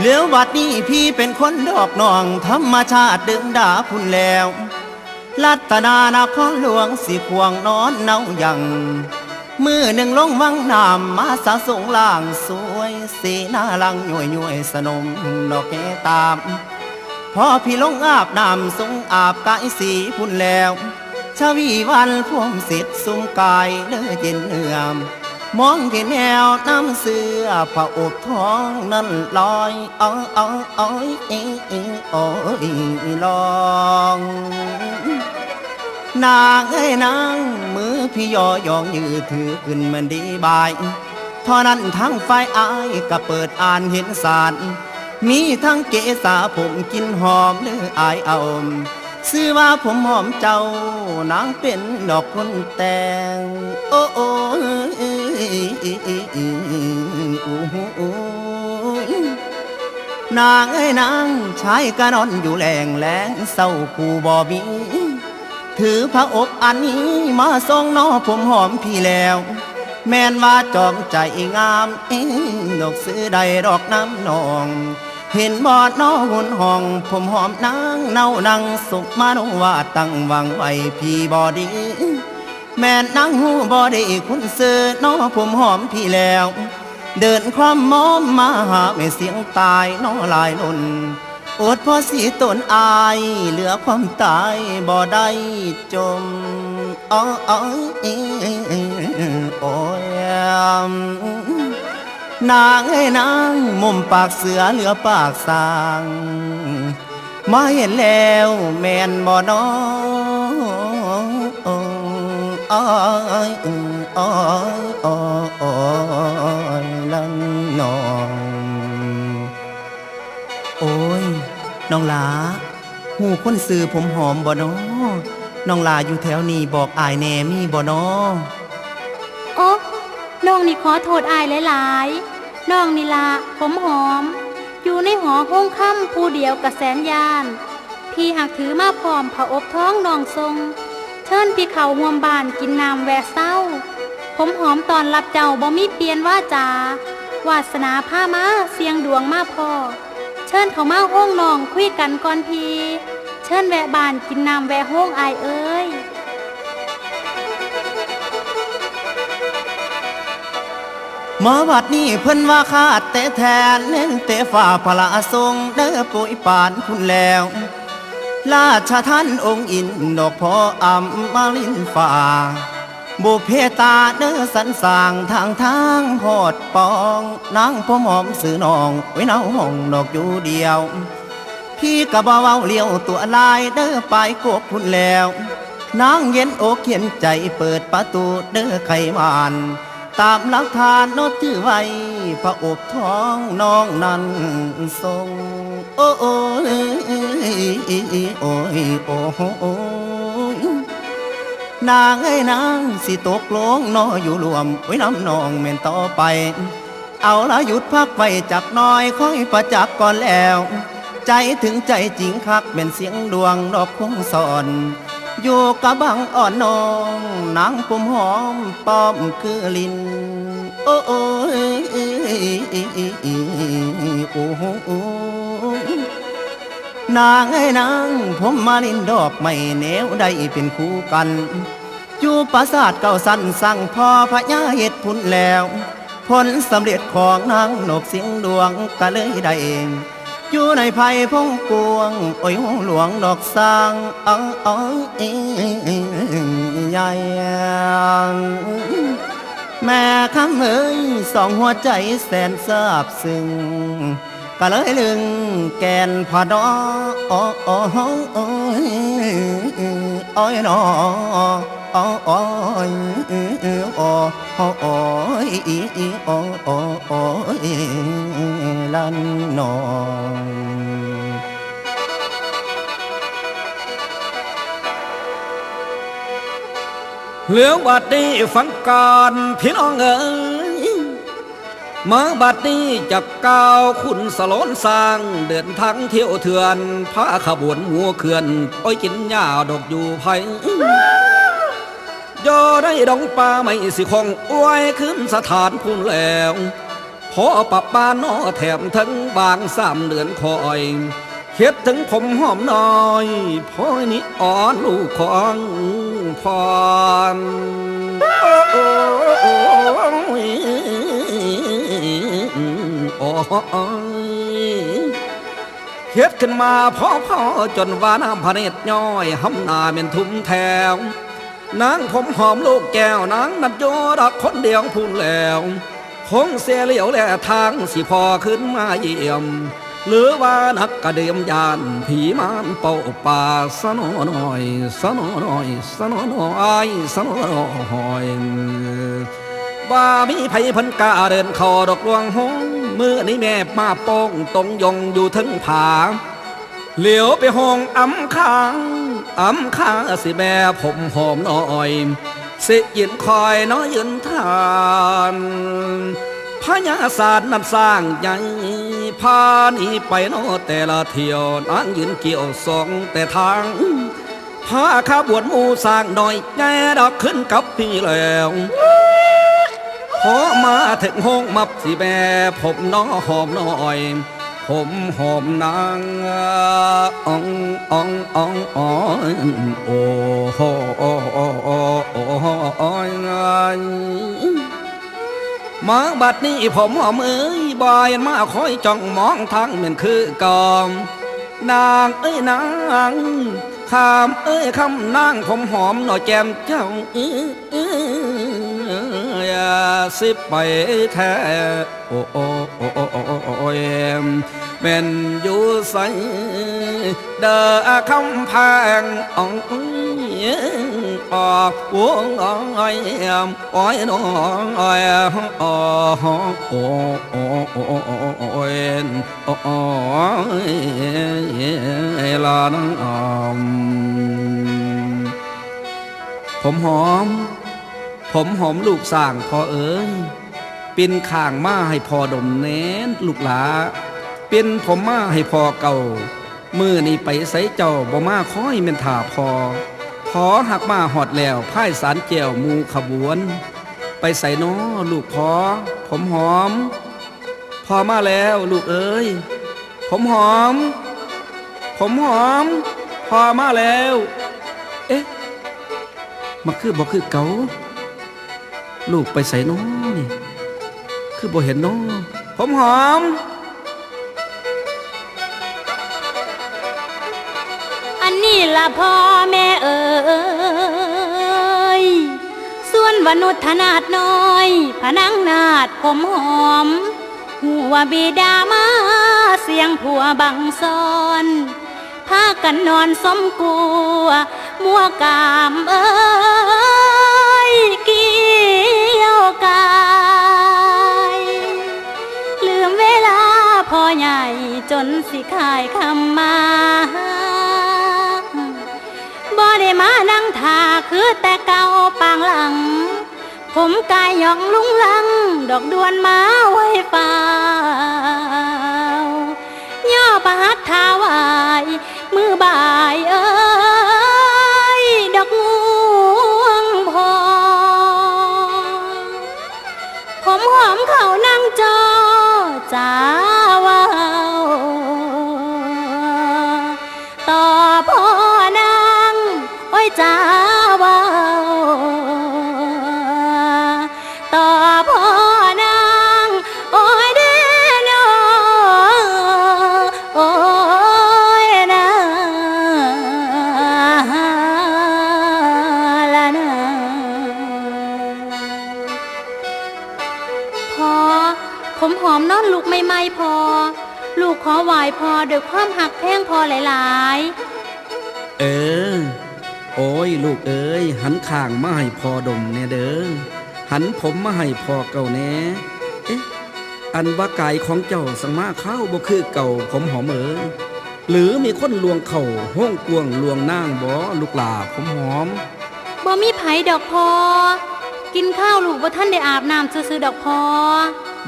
เหลียวบัดนี้พี่เป็นคนดอกน้องธรรมชาติดึงด่าพุ่นแล้วลัตนานครหลวงสิควงนอนเนายังมือหนึ่งลงวังน้ำมาสะสงล่างสวยสีหน้าลังย่วยสนมดอกแก้ตามพอพี่ลงอาบน้ำสงอาบกายสีพุ่นแล้วชวีวันพวมสิทธิ์สุงกายเลือเย็นเนื่อมมองเห็นแนวน้ำเสื้อผ้าอบท้องนั่นลอยอ้อยลองนางเอ้ยนางมือพี่ยองยืดถือขึ้นมันดีบายเท่านั้นทั้งไฟอายก็เปิดอ่านเห็นสารมีทั้งเกษาผมกินหอมหรืออายเอาซื้อว่าผมหอมเจ้านางเป็นดอกคนแต่งโอ้นางเอ้ยนางชายก็นอนอยู่แหลงเศร้าคู่บ่มีถือพระอบอันนี้มาทรงน้อผมหอมพี่แล้วแม่นว่าจอมใจงามดอกซื้อใดดอกน้ำนองเห็นบอดน้อหุ่นห้องผมหอมนางเน่านังสุกมาโนว่าตั้งหวังไว้พี่บอดีแม่นางหูบอดีคุณเสือน้อผมหอมพี่แล้วเดินความมอมมาหาไม่เสียงตายน้อลายล่นอดพอสีตนอายเหลือความตายบ่ได้จมอ้อยโอ้ยนางเอ้ยนางมุมปากเสือเหลือปากสางมาเห็นแล้วแม่นบ่น้องอ้อยลังนองโอ้ยน้องหลาหูคนซื้อผมหอมบ่น้อน้องหลาอยู่แถวนี้บอกอายแน่มีบ่น้อโอ๊ะน้องนี่ขอโทษอายหลายๆน้องนี่ละผมหอมอยู่ในหอห้องค่ำผู้เดียวกับแสนยานพี่หากถือมาพร้อมผ้าอบท้องน้องทรงเชิญพี่เขาห่วมบ้านกินน้ำแวะเศร้าผมหอมตอนรับเจ้าบ่มีเปลี่ยนว่าจาวาสนาผ้ามาเสียงดวงมาพอเชิญเขามาห้องน้องคุยกันก่อนพี่เชิญแวะบ้านกินน้ำแวะห้องอายเอ้ยมาวัดนี้เพิ่นว่าขาดแต่แทนเน้นเตฝ่าพระทรงเด้อปุยปานคุณแล้วราชท่านองค์อินดอกพออำมาลินฝ่าบุเพตาเด้อสันสางทางโหดปองนางพ่อหมอมสื่อนองไว้เนาห้องดอกอยู่เดียวพี่กะบ่เว้าเลี้ยวตัวลายเด้อไปกบพุ่นแล้วนางเย็นอกเย็นใจเปิดประตูเด้อไขมานตามหลักฐานโน้ตที่ไว้พระอบท้องน้องนั้นทรงโอ้นางเอ้ยนางสิตกลงนออยู่รวมไว้น้ำนองเม่นต่อไปเอาละหยุดพักไว้จักน้อยค่อยประจักษ์ก่อนแล้วใจถึงใจจริงคักเป็นเสียงดวงดอกคงสอนอยู่กับบังอ่อนน้องนางผมหอมป้อมคือลินโอ้นางไอ้นางผมมาลินดอกไม่แนวใดเป็นคู่กันอยู่ปราสาทเก่าสันสั่งพอพญาเหตุพุ่นแล้วผลสำเร็จของนางนกเสียงดวงก็เลยได้เองอยู่ในไผ่พงกวงโอ้ยหลวงดอกสร้างใหญ่แม่คำเอ๋ยสองหัวใจแสนซาบซึ้งก็เลยลึงแกนพอดอ้อยนลันนองเหลืองบัดนี้ฟังก่อนพี่น้องเอ๋ยเมื่อบัดนี้จับก้าวคุณสลนสร้างเดินทางเที่ยวเถื่อนพาขบวนหัวเขื่อนโอ้ยกินหญ้าดอกอยู่ไผ่ยอได้ดองป่าไม่สิคงอวยขึ้นสถานพูนแล้วพ อปรับบ้านนอแถมทั้งบาง3 เดือนคอยเฮ็ดถึงผมหอมน้อยพ่อนี่อ่อนลูกของพรโอ้ยเฮ็ดขึ้นมาพ่อจนว่าน้ำพระเนตรย้อยหำหน้าเป็นทุ่มแถวนางผมหอมลูกแก้วนางนัดโยดักคนเดียวพูนแล้วคงเสียเหลียวแลทางสิพอขึ้นมาเยี่ยมหรือว่านักกระเดียมยานผีมานเป่าป่าสนอหน่อยสนอหน่อยสนอหน่อยสนอหน่อยว่ามีไผพันกาเดินคอดอกลวงห้องมือนี้แม่มาโป้งตรงยงอยู่ถึงผาเหลียวไปห้องอำค้างสิแม่ผมหอมหน่อยสิยืนคอยน้อยยืนทานพญาศาสตร์นับสร้างใหญ่พานีไปโนแต่ละเที่ยวนางยืนเกี่ยวสองแต่ทางพาข้าบวชมูสร้างหน่อยแง่ดอกขึ้นกับพี่แล้วพอมาถึงห้องมับสิแม่ผมน้อหอมหน่อยผมหอมนางอ่องอ่องอ่องอ่อนโอ้โหโอ้โอ้โอ้โอ้โอ้ยมาบัดนี้ผมหอมเอ้ยบอยมาคอยจ้องมองทางเหมือนคือกอมนางเอ้ยนางคำเอ้ยคำนางผมหอมหน่อยแก้มเจ้าสิไปแท้โอ้โอ้โอ้โอ้โอ้โอ้เป็นอยู่ใสเด้อคำแพงอ่องออกวงอ้อยอ้อยน้องอ้อยโอ้โอ้โอ้โอ้โอ้โอ้โอ้ลาน้องผมหอมลูกสร้างพอเอ้ยเป็นข้างมาให้พอดมแน้นลูกหลาเป็นผมมาให้พอเก่ามือนี่ไปใส่เจ้าบ่มาคอยเม็นถ่าพอหักมาหอดแล้วพ่ายสารแก้วมูขบวนไปใส่น้อลูกผมหอมพอมาแล้วลูกเอ้ยผมหอมพอมาแล้วเอ๊ะมาคือบ่คือเก่าลูกไปใส่น้อนี่คือบ่เห็นน้อผมหอมอันนี้ล่ะพ่อแม่เอ๋ยส่วนวนุษย์ถนาดน้อยพนังนาดผมหอมหัวบิดามาเสียงผัวบังซอนพากันนอนสมกัวมัวกามเอ้ยเกี่ยวกายลืมเวลาพ่อใหญ่จนสิขายคำมาบ่ได้มานั่งทาคือแต่เก่าปางหลังผมกายหยองลุงลังดอกดวนมาไว้ฝ่าย่อประหัตถาวายมือบ่ายเอ้ยดอกงวงพอผมหอมเขานั่งจอจ้าวาวต่อพ่อนางโอ้ยจ้าวาวต่อพ่อนางโอ้ยเด้อนอโอ้ยนะละนะพอผมหอมนอนลูกไม่พอลูกขอไหวพอด้วยความหักแพงพอหลายๆโอ้ยลูกเอ้ยหันข้างมาให้พอดมแน่เด้อหันผมมาให้พอเก่าแน่เอ๊ะอันว่ากายของเจ้าสังมาเข้าบ่คือเก่าผมหอมเอ๋ยหรือมีคนลวงเข่าห้องกวงลวงนางบ่ลูกหลาผมหอมบ่มีไผดอกพอกินข้าวลูกบ่ท่านได้อาบน้ำซื่อๆดอกพอ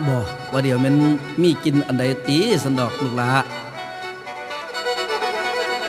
บ่ว่าเดี๋ยวมันมีกินอันใดตีสันดอกลูกหลา